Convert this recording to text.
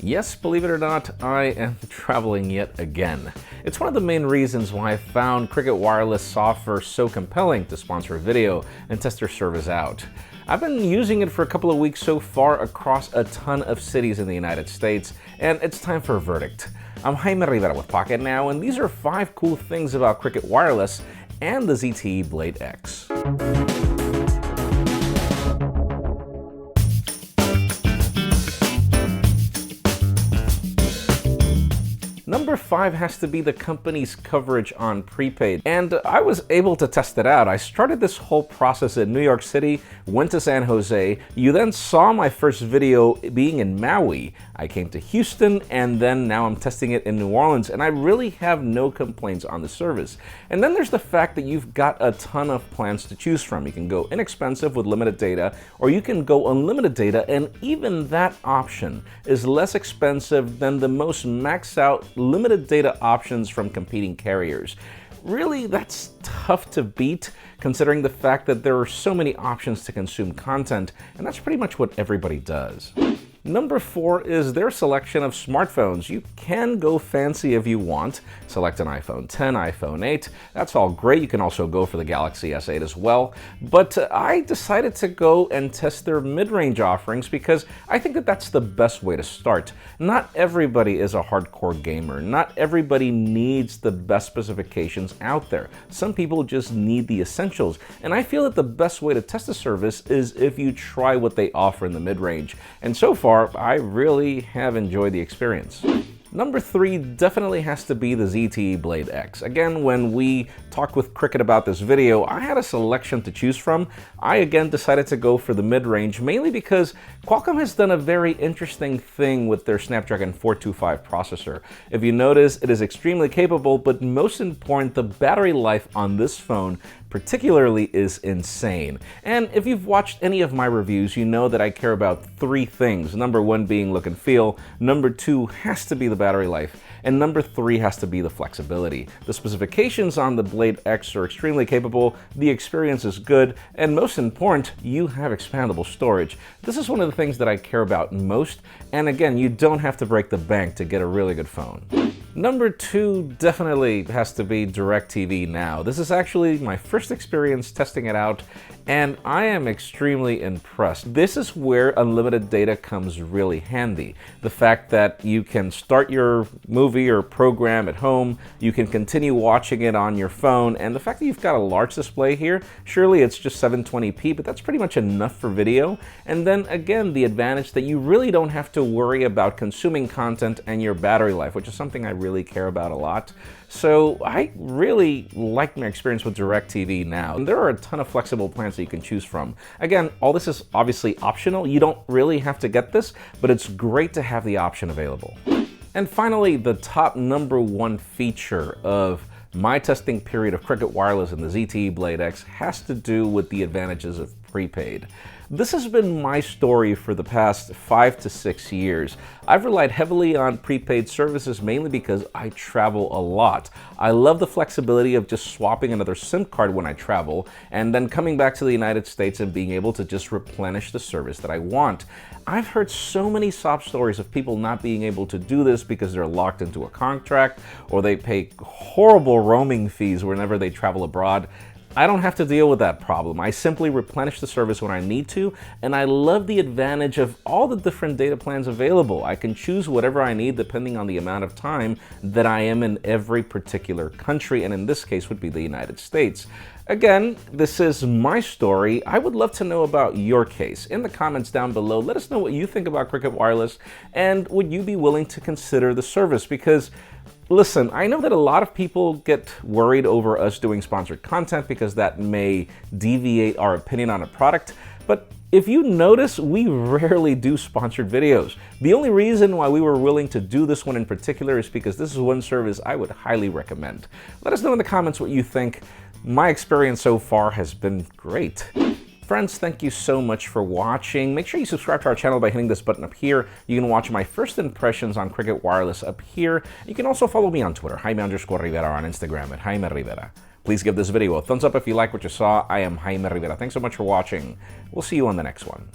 Yes, believe it or not, I am traveling yet again. It's one of the main reasons why I found Cricket Wireless software so compelling to sponsor a video and test their service out. I've been using it for a couple of weeks so far across a ton of cities in the United States, and it's time for a verdict. I'm Jaime Rivera with Pocketnow, and these are 5 cool things about Cricket Wireless and the ZTE Blade X. Number 5 has to be the company's coverage on prepaid, and I was able to test it out. I started this whole process in New York City, went to San Jose. You then saw my first video being in Maui. I came to Houston, and then now I'm testing it in New Orleans, and I really have no complaints on the service. And then there's the fact that you've got a ton of plans to choose from. You can go inexpensive with limited data, or you can go unlimited data, and even that option is less expensive than the most maxed out limited data options from competing carriers. Really, that's tough to beat considering the fact that there are so many options to consume content, and that's pretty much what everybody does. Number 4 is their selection of smartphones. You can go fancy if you want. Select an iPhone 10, iPhone 8. That's all great. You can also go for the Galaxy S8 as well. But I decided to go and test their mid-range offerings because I think that that's the best way to start. Not everybody is a hardcore gamer. Not everybody needs the best specifications out there. Some people just need the essentials. And I feel that the best way to test the service is if you try what they offer in the mid-range. And so far, I really have enjoyed the experience. Number 3 definitely has to be the ZTE Blade X. Again, when we talked with Cricket about this video, I had a selection to choose from. I again decided to go for the mid-range, mainly because Qualcomm has done a very interesting thing with their Snapdragon 425 processor. If you notice, it is extremely capable, but most important, the battery life on this phone particularly is insane. And if you've watched any of my reviews, you know that I care about 3 things. Number 1 being look and feel, number 2 has to be the battery life, and number 3 has to be the flexibility. The specifications on the Blade X are extremely capable, the experience is good, and most important, you have expandable storage. This is one of the things that I care about most, and again, you don't have to break the bank to get a really good phone. Number 2 definitely has to be Directv Now. This is actually my first experience testing it out, and I am extremely impressed. This is where unlimited data comes really handy. The fact that you can start your movie or program at home, you can continue watching it on your phone, and the fact that you've got a large display here, surely it's just 720p, but that's pretty much enough for video. And then again, the advantage that you really don't have to worry about consuming content and your battery life, which is something I really care about a lot. So I really like my experience with Directv Now. And there are a ton of flexible plans that you can choose from. Again, all this is obviously optional. You don't really have to get this, but it's great to have the option available. And finally, the top number 1 feature of my testing period of Cricket Wireless and the ZTE Blade X has to do with the advantages of prepaid. This has been my story for the past 5 to 6 years. I've relied heavily on prepaid services mainly because I travel a lot. I love the flexibility of just swapping another SIM card when I travel and then coming back to the United States and being able to just replenish the service that I want. I've heard so many sob stories of people not being able to do this because they're locked into a contract or they pay horrible roaming fees whenever they travel abroad. I don't have to deal with that problem. I simply replenish the service when I need to, and I love the advantage of all the different data plans available. I can choose whatever I need depending on the amount of time that I am in every particular country, and in this case would be the United States. Again, this is my story. I would love to know about your case. In the comments down below, let us know what you think about Cricket Wireless, and would you be willing to consider the service? Because listen, I know that a lot of people get worried over us doing sponsored content because that may deviate our opinion on a product, but if you notice, we rarely do sponsored videos. The only reason why we were willing to do this one in particular is because this is one service I would highly recommend. Let us know in the comments what you think. My experience so far has been great. Friends, thank you so much for watching. Make sure you subscribe to our channel by hitting this button up here. You can watch my first impressions on Cricket Wireless up here. You can also follow me on Twitter, Jaime_Rivera, on Instagram at Jaime Rivera. Please give this video a thumbs up if you like what you saw. I am Jaime Rivera. Thanks so much for watching. We'll see you on the next one.